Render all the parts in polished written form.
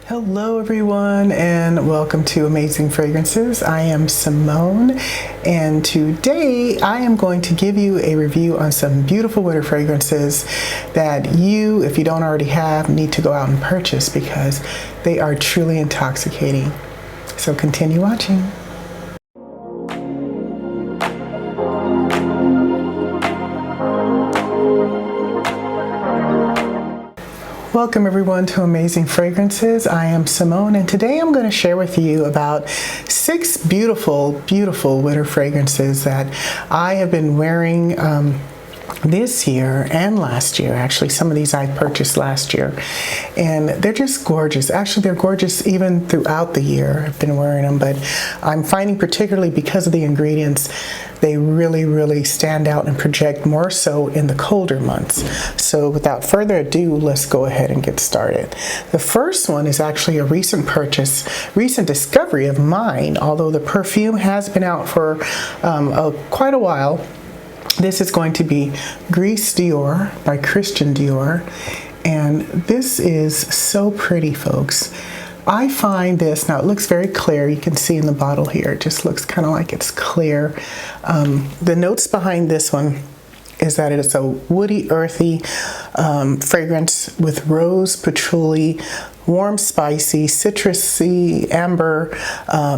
Hello everyone and welcome to Amazing Fragrances. I am Simone and today I am going to give you a review on some beautiful winter fragrances that you, if you don't already have, need to go out and purchase because they are truly intoxicating. So continue watching. Welcome everyone to Amazing Fragrances. I am Simone and today I'm going to share with you about 6 beautiful winter fragrances that I have been wearing this year and last year. Actually, some of these I purchased last year and they're just gorgeous. Actually, they're gorgeous even throughout the year. I've been wearing them, but I'm finding particularly because of the ingredients, they really stand out and project more so in the colder months. So without further ado, let's go ahead and get started. The first one is actually a recent purchase, recent discovery of mine, although the perfume has been out for quite a while. This is going to be Gris Dior by Christian Dior, and this is so pretty, folks. I find this, now it looks very clear, you can see in the bottle here, it just looks kind of like it's clear. The notes behind this one is that it is a woody, earthy fragrance with rose, patchouli, warm, spicy, citrusy, amber,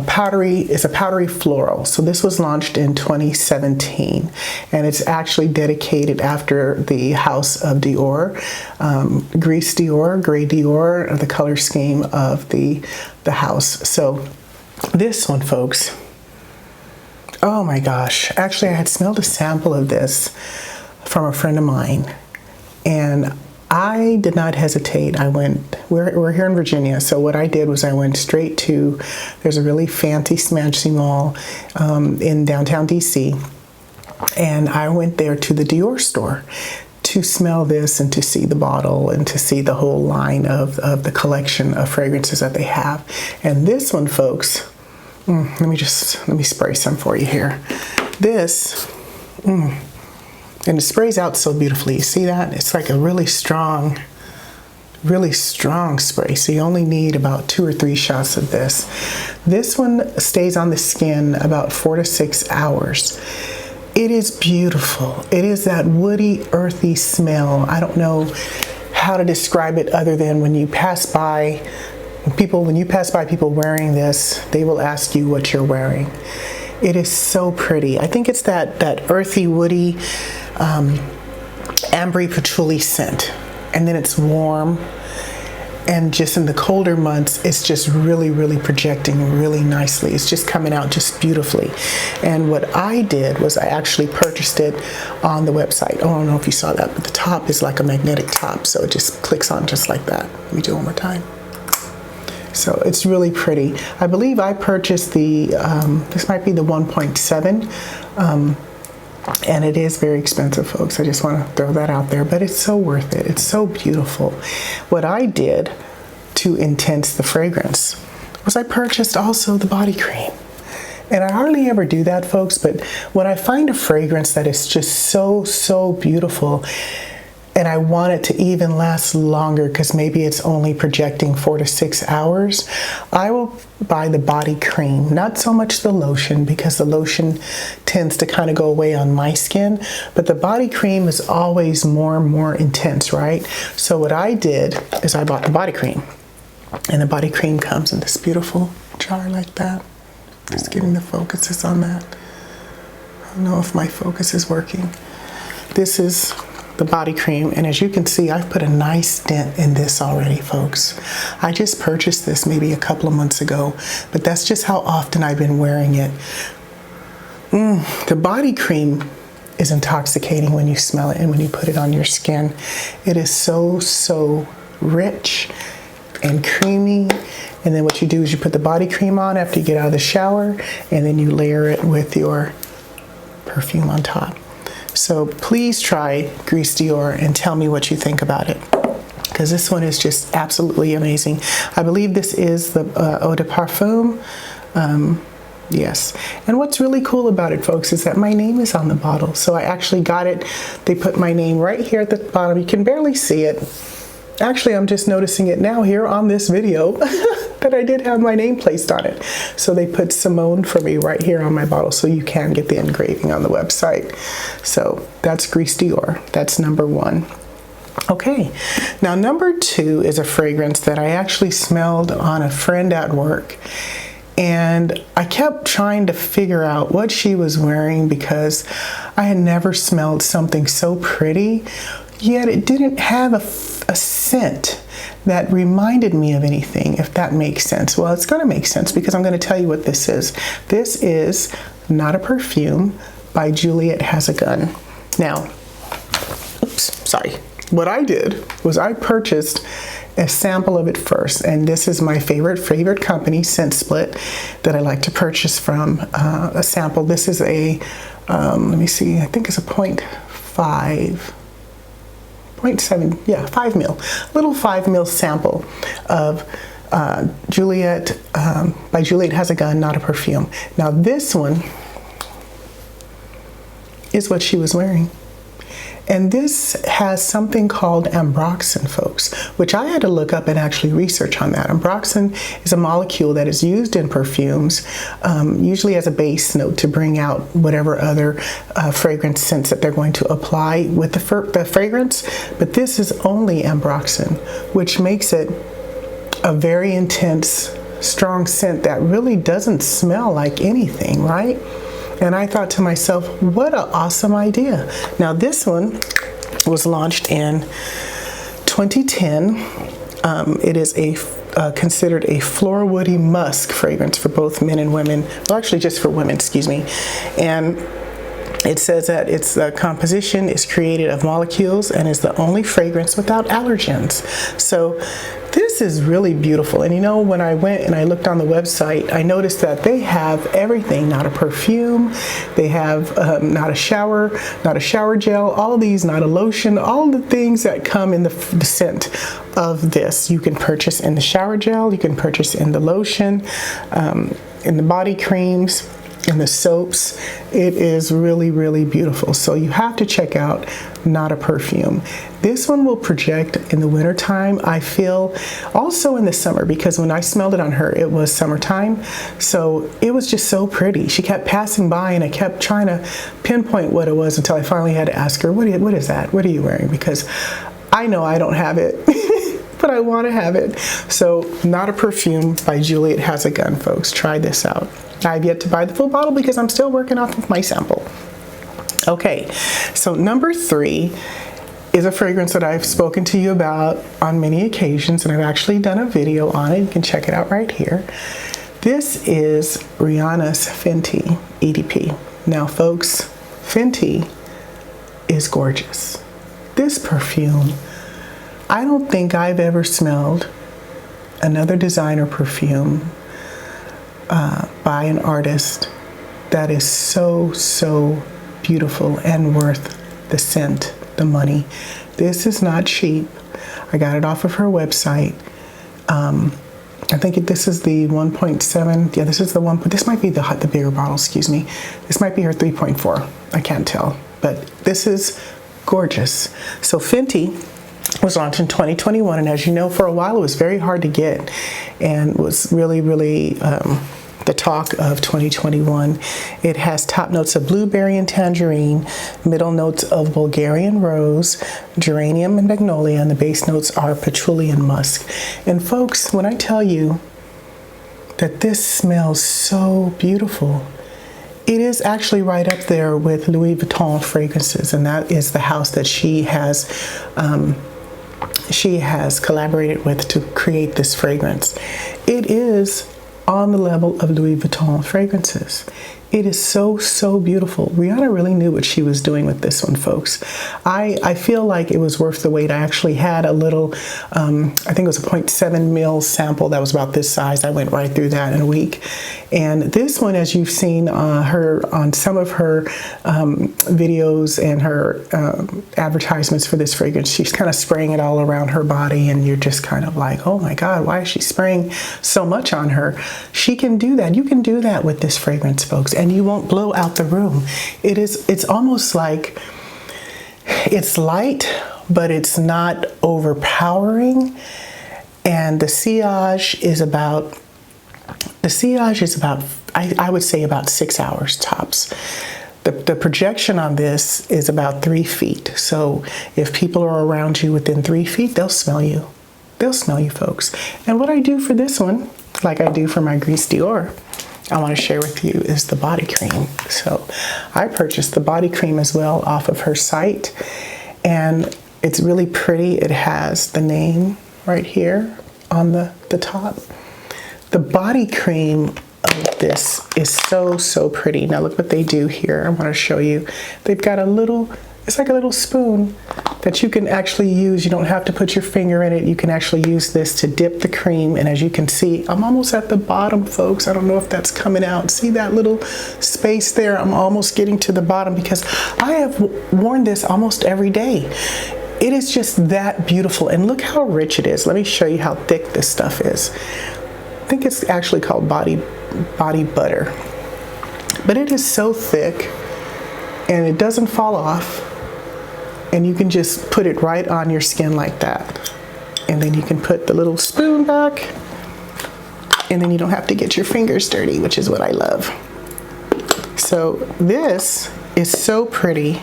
powdery. It's a powdery floral. So this was launched in 2017, and it's actually dedicated after the house of Dior, Gris Dior, Grey Dior, the color scheme of the house. So this one, folks, oh my gosh, actually I had smelled a sample of this from a friend of mine, and I did not hesitate. We're here in Virginia, so what I did was I went straight to, there's a really fancy mall in downtown DC, and I went there to the Dior store to smell this and to see the bottle and to see the whole line of the collection of fragrances that they have. And this one, folks, let me spray some for you here. This, and it sprays out so beautifully. You see that? It's like a really strong spray. So you only need about 2 or 3 shots of this. This one stays on the skin about 4 to 6 hours. It is beautiful. It is that woody, earthy smell. I don't know how to describe it other than when you pass by people wearing this, they will ask you what you're wearing. It is so pretty. I think it's that earthy, woody, ambery patchouli scent, and then it's warm, and just in the colder months it's just really projecting really nicely. It's just coming out just beautifully. And what I did was I actually purchased it on the website. Oh, I don't know if you saw that, but the top is like a magnetic top, so it just clicks on just like that. Let me do it one more time. So it's really pretty. I believe I purchased the this might be the 1.7, and it is very expensive, folks. I just want to throw that out there, but it's so worth it. It's so beautiful. What I did to intense the fragrance was I purchased also the body cream. And I hardly ever do that, folks, but when I find a fragrance that is just so beautiful, and I want it to even last longer because maybe it's only projecting 4 to 6 hours, I will buy the body cream, not so much the lotion because the lotion tends to kind of go away on my skin, but the body cream is always more intense, right? So what I did is I bought the body cream, and the body cream comes in this beautiful jar like that. Just getting the focuses on that. I don't know if my focus is working. This is the body cream, and as you can see, I've put a nice dent in this already, folks. I just purchased this maybe a couple of months ago, but that's just how often I've been wearing it. The body cream is intoxicating when you smell it and when you put it on your skin. It is so rich and creamy. And then what you do is you put the body cream on after you get out of the shower, and then you layer it with your perfume on top. So please try Gris Dior and tell me what you think about it, because this one is just absolutely amazing. I believe this is the eau de parfum. Yes. And what's really cool about it, folks, is that my name is on the bottle. So I actually got it. They put my name right here at the bottom. You can barely see it. Actually, I'm just noticing it now here on this video that I did have my name placed on it. So they put Simone for me right here on my bottle, so you can get the engraving on the website. So that's Gris Dior. That's number 1. Okay, now number 2 is a fragrance that I actually smelled on a friend at work. And I kept trying to figure out what she was wearing because I had never smelled something so pretty, yet it didn't have a scent that reminded me of anything, if that makes sense. Well, it's going to make sense because I'm going to tell you what this is. This is Not a Perfume by Juliette Has a Gun. Now, what I did was I purchased a sample of it first, and this is my favorite company, Scent Split, that I like to purchase from, a sample. This is a, let me see, I think it's a 0.7, yeah, 5 mil, little 5 mil sample of Juliette, by Juliette Has a Gun, Not a Perfume. Now this one is what she was wearing. And this has something called ambroxan, folks, which I had to look up and actually research on that. Ambroxan is a molecule that is used in perfumes, usually as a base note to bring out whatever other fragrance scents that they're going to apply with the fragrance. But this is only ambroxan, which makes it a very intense, strong scent that really doesn't smell like anything, right? And I thought to myself, what an awesome idea. Now this one was launched in 2010. It is considered a floral woody musk fragrance for both men and women. Well, actually just for women, excuse me. And it says that its composition is created of molecules and is the only fragrance without allergens. So this is really beautiful. And you know, when I went and I looked on the website, I noticed that they have everything. Not a perfume, they have not a shower gel, all of these, not a lotion, all the things that come in the scent of this. You can purchase in the shower gel, you can purchase in the lotion, in the body creams, in the soaps. It is really, really beautiful. So you have to check out Not a Perfume. This one will project in the wintertime, I feel, also in the summer, because when I smelled it on her, it was summertime. So it was just so pretty. She kept passing by and I kept trying to pinpoint what it was until I finally had to ask her, what is that? What are you wearing? Because I know I don't have it, but I want to have it. So Not a Perfume by Juliette Has a Gun, folks. Try this out. I've yet to buy the full bottle because I'm still working off of my sample. Okay, so number 3 is a fragrance that I've spoken to you about on many occasions, and I've actually done a video on it. You can check it out right here. This is Rihanna's Fenty EDP. Now, folks, Fenty is gorgeous. This perfume, I don't think I've ever smelled another designer perfume by an artist that is so beautiful and worth the scent, the money. This is not cheap. I got it off of her website. I think this is the 1.7. Yeah, this is the one. This might be the bigger bottle. Excuse me. This might be her 3.4. I can't tell, but this is gorgeous. So Fenty was launched in 2021, and as you know, for a while it was very hard to get, and was really the talk of 2021. It has top notes of blueberry and tangerine, middle notes of Bulgarian rose, geranium and magnolia, and the base notes are patchouli and musk. And folks, when I tell you that this smells so beautiful, it is actually right up there with Louis Vuitton fragrances, and that is the house that she has collaborated with to create this fragrance. It is on the level of Louis Vuitton fragrances. It is so beautiful. Rihanna really knew what she was doing with this one, folks. I feel like it was worth the wait. I actually had a little, I think it was a 0.7 mil sample that was about this size. I went right through that in a week. And this one, as you've seen her on some of her videos and her advertisements for this fragrance, she's kind of spraying it all around her body, and you're just kind of like, oh my God, why is she spraying so much on her? She can do that. You can do that with this fragrance, folks, and you won't blow out the room. It's almost like it's light, but it's not overpowering. And the sillage is about, I would say about 6 hours tops. The projection on this is about 3 feet. So if people are around you within 3 feet, they'll smell you. They'll smell you, folks. And what I do for this one, like I do for my Gris Dior, I want to share with you is the body cream. So I purchased the body cream as well off of her site, and it's really pretty. It has the name right here on the top. The body cream of this is so pretty. Now look what they do here. I want to show you. They've got a little, it's like a little spoon that you can actually use. You don't have to put your finger in it. You can actually use this to dip the cream. And as you can see, I'm almost at the bottom, folks. I don't know if that's coming out. See that little space there? I'm almost getting to the bottom because I have worn this almost every day. It is just that beautiful. And look how rich it is. Let me show you how thick this stuff is. I think it's actually called body butter. But it is so thick and it doesn't fall off. And you can just put it right on your skin like that. And then you can put the little spoon back. And then you don't have to get your fingers dirty, which is what I love. So this is so pretty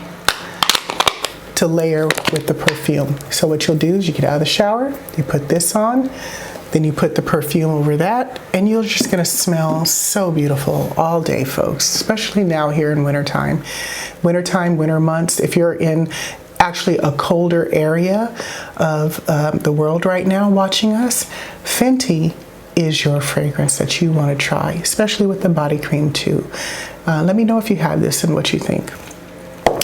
to layer with the perfume. So what you'll do is you get out of the shower, you put this on, then you put the perfume over that, and you're just gonna smell so beautiful all day, folks, especially now here in wintertime. Winter months, if you're in actually a colder area of the world right now watching us, Fenty is your fragrance that you wanna try, especially with the body cream too. Let me know if you have this and what you think.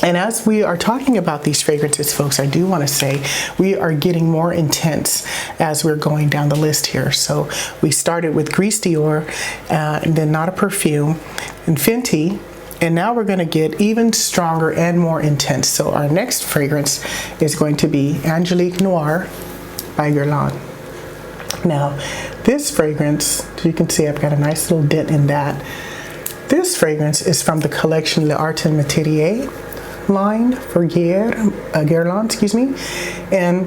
And as we are talking about these fragrances, folks, I do want to say we are getting more intense as we're going down the list here. So we started with Gris Dior, and then Not a Perfume, and Fenty, and now we're going to get even stronger and more intense. So our next fragrance is going to be Angelique Noir by Guerlain. Now, this fragrance, you can see I've got a nice little dent in that. This fragrance is from the collection L'Art and Métier line for Guerlain, excuse me, and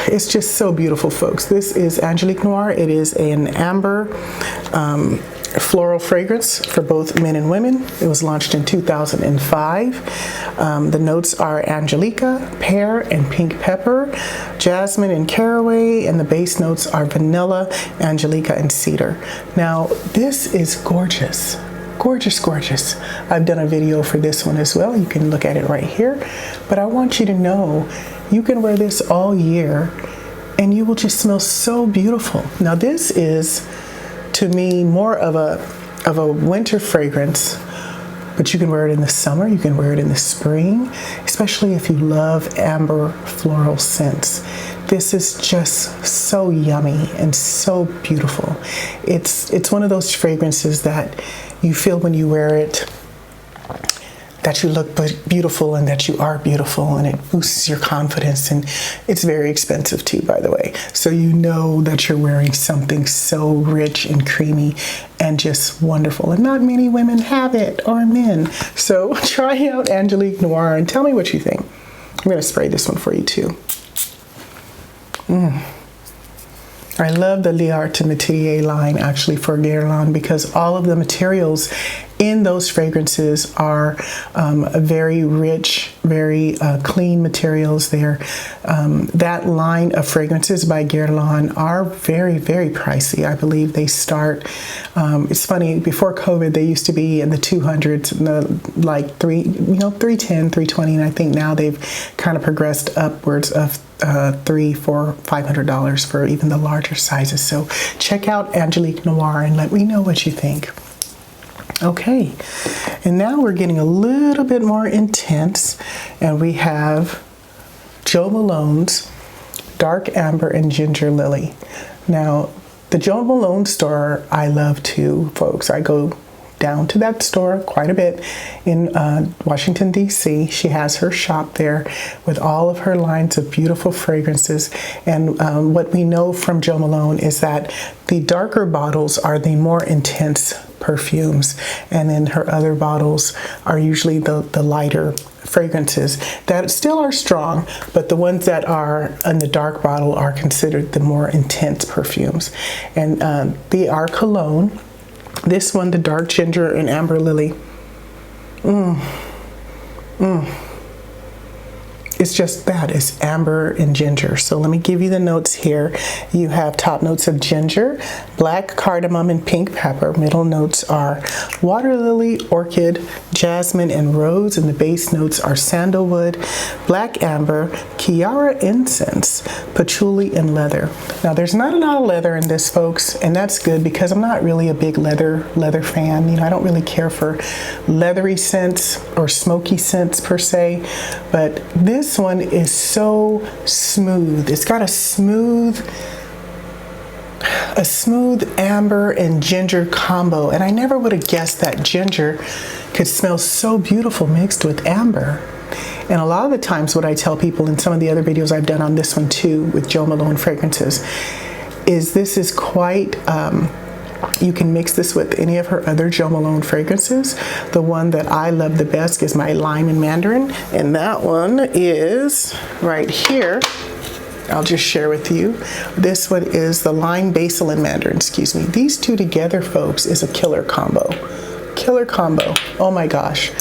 it's just so beautiful, folks. This is Angelique Noir. It is an amber floral fragrance for both men and women. It was launched in 2005. The notes are Angelica, pear, and pink pepper, jasmine and caraway, and the base notes are vanilla, Angelica, and cedar. Now, this is gorgeous. Gorgeous, gorgeous. I've done a video for this one as well. You can look at it right here. But I want you to know you can wear this all year and you will just smell so beautiful. Now this is, to me, more of a winter fragrance, but you can wear it in the summer, you can wear it in the spring, especially if you love amber floral scents. This is just so yummy and so beautiful. It's one of those fragrances that you feel when you wear it that you look beautiful and that you are beautiful, and it boosts your confidence, and it's very expensive too, by the way. So you know that you're wearing something so rich and creamy and just wonderful, and not many women have it, or men. So try out Angelique Noir and tell me what you think. I'm gonna spray this one for you too. I love the L'Art and Métier line actually for Guerlain, because all of the materials in those fragrances are very rich, very clean materials. That line of fragrances by Guerlain are very, very pricey. I believe they start, it's funny, before COVID they used to be in the 200s, like $310, $320, and I think now they've kind of progressed upwards of $300, $400, $500 for even the larger sizes. So check out Angelique Noir and let me know what you think. Okay, and now we're getting a little bit more intense, and we have Jo Malone's Dark Amber and Ginger Lily. Now, the Jo Malone store I love too, folks. I go down to that store quite a bit in Washington, D.C. She has her shop there with all of her lines of beautiful fragrances. And what we know from Jo Malone is that the darker bottles are the more intense perfumes. And then her other bottles are usually the lighter fragrances that still are strong, but the ones that are in the dark bottle are considered the more intense perfumes. And they are cologne. This one, the dark ginger and amber lily. It's just that, it's amber and ginger. So let me give you the notes here. You have top notes of ginger, black cardamom, and pink pepper. Middle notes are water lily, orchid, jasmine, and rose. And the base notes are sandalwood, black amber, Kiara incense, patchouli, and leather. Now there's not a lot of leather in this, folks, and that's good because I'm not really a big leather fan. You know, I don't really care for leathery scents or smoky scents per se, but this one is so smooth. It's got a smooth amber and ginger combo, and I never would have guessed that ginger could smell so beautiful mixed with amber. And a lot of the times what I tell people in some of the other videos I've done on this one too with Jo Malone fragrances is this is quite you can mix this with any of her other Jo Malone fragrances. The one that I love the best is my lime and mandarin, and that one is right here. I'll just share with you. This one is the lime, basil, and mandarin, excuse me. These two together, folks, is a killer combo. Killer combo. Oh my gosh.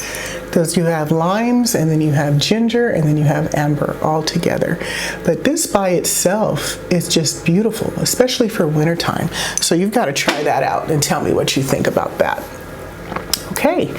Because you have limes, and then you have ginger, and then you have amber all together. But this by itself is just beautiful, especially for wintertime. So you've got to try that out and tell me what you think about that. Okay,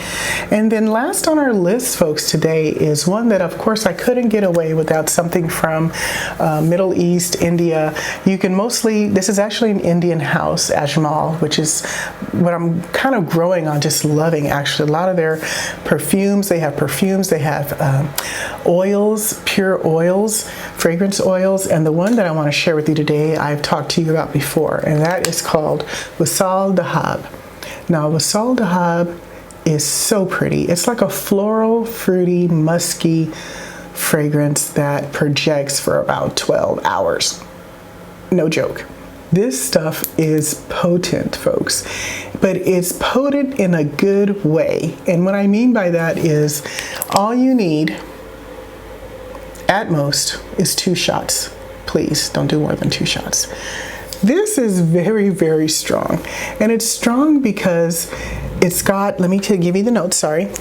and then last on our list, folks, today is one that, of course, I couldn't get away without something from Middle East, India. You can mostly, this is actually an Indian house, Ajmal, which is what I'm kind of growing on, just loving, actually. A lot of their perfumes, they have oils, pure oils, fragrance oils, and the one that I want to share with you today, I've talked to you about before, and that is called Wisal Dhahab. Now, Wisal Dhahab is so pretty. It's like a floral, fruity, musky fragrance that projects for about 12 hours. No joke. This stuff is potent, folks, but it's potent in a good way. And what I mean by that is all you need at most is 2 shots. Please don't do more than 2 shots. This is very, very strong. And it's strong because it's got, let me give you the notes, sorry.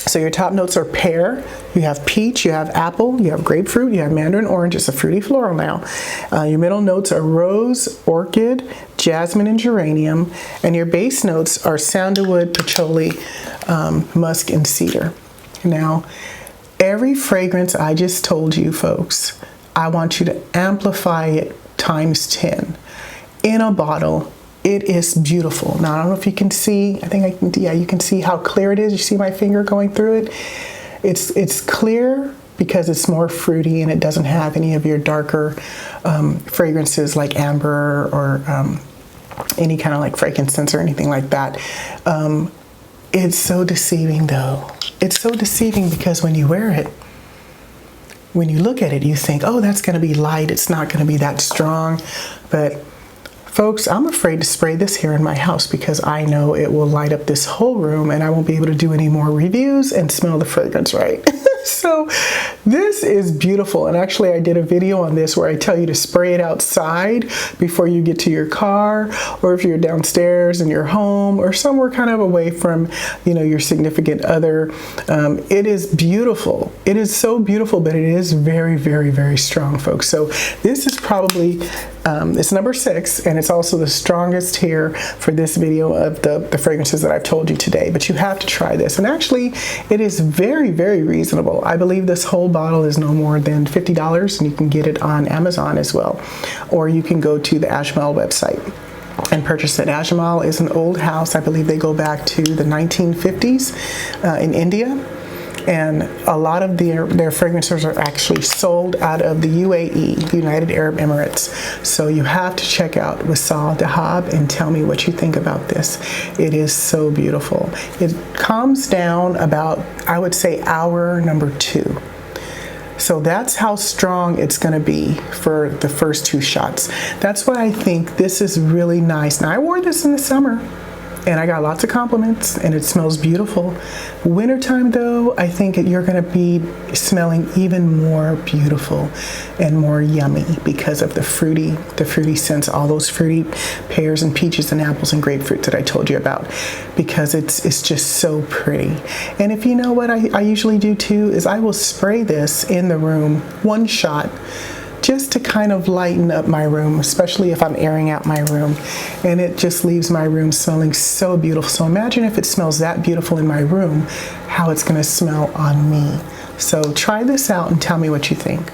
So your top notes are pear, you have peach, you have apple, you have grapefruit, you have mandarin orange. It's a fruity floral now. Your middle notes are rose, orchid, jasmine, and geranium. And your base notes are sandalwood, patchouli, musk, and cedar. Now, every fragrance I just told you, folks, I want you to amplify it times 10 in a bottle. It is beautiful. Now, I don't know if you can see, I think I can, yeah, you can see how clear it is. You see my finger going through it? It's clear because it's more fruity and it doesn't have any of your darker fragrances like amber or any kind of like frankincense or anything like that. It's so deceiving though. It's so deceiving because when you wear it, when you look at it, you think, oh, that's gonna be light. It's not gonna be that strong. But folks, I'm afraid to spray this here in my house because I know it will light up this whole room and I won't be able to do any more reviews and smell the fragrance right. So this is beautiful. And actually I did a video on this where I tell you to spray it outside before you get to your car, or if you're downstairs in your home or somewhere kind of away from, you know, your significant other. It is beautiful. It is so beautiful, but it is very, very, very strong, folks. So this is probably, it's number 6, and it's also the strongest here for this video of the fragrances that I've told you today. But you have to try this. And actually, it is very, very reasonable. I believe this whole bottle is no more than $50, and you can get it on Amazon as well. Or you can go to the Ajmal website and purchase it. Ajmal is an old house. I believe they go back to the 1950s in India. And a lot of their fragrances are actually sold out of the UAE, the United Arab Emirates. So you have to check out Wisal Dhahab and tell me what you think about this. It is so beautiful. It calms down about, I would say, hour number 2. So that's how strong it's going to be for the first 2 shots. That's why I think this is really nice. Now, I wore this in the summer. and I got lots of compliments, and it smells beautiful. Wintertime though, I think you're gonna be smelling even more beautiful and more yummy because of the fruity scents, all those fruity pears and peaches and apples and grapefruit that I told you about, because it's just so pretty. And if you know what I usually do too, is I will spray this in the room, one shot, just to kind of lighten up my room, especially if I'm airing out my room, and it just leaves my room smelling so beautiful. So imagine if it smells that beautiful in my room, how it's gonna smell on me. So try this out and tell me what you think.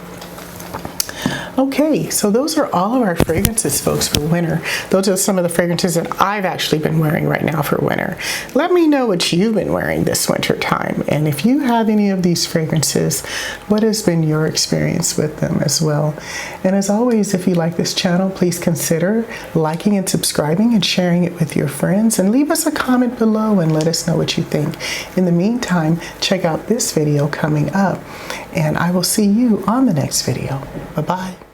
Okay, so those are all of our fragrances, folks, for winter. Those are some of the fragrances that I've actually been wearing right now for winter. Let me know what you've been wearing this winter time. And if you have any of these fragrances, what has been your experience with them as well? And as always, if you like this channel, please consider liking and subscribing and sharing it with your friends. And leave us a comment below and let us know what you think. In the meantime, check out this video coming up. And I will see you on the next video. Bye-bye.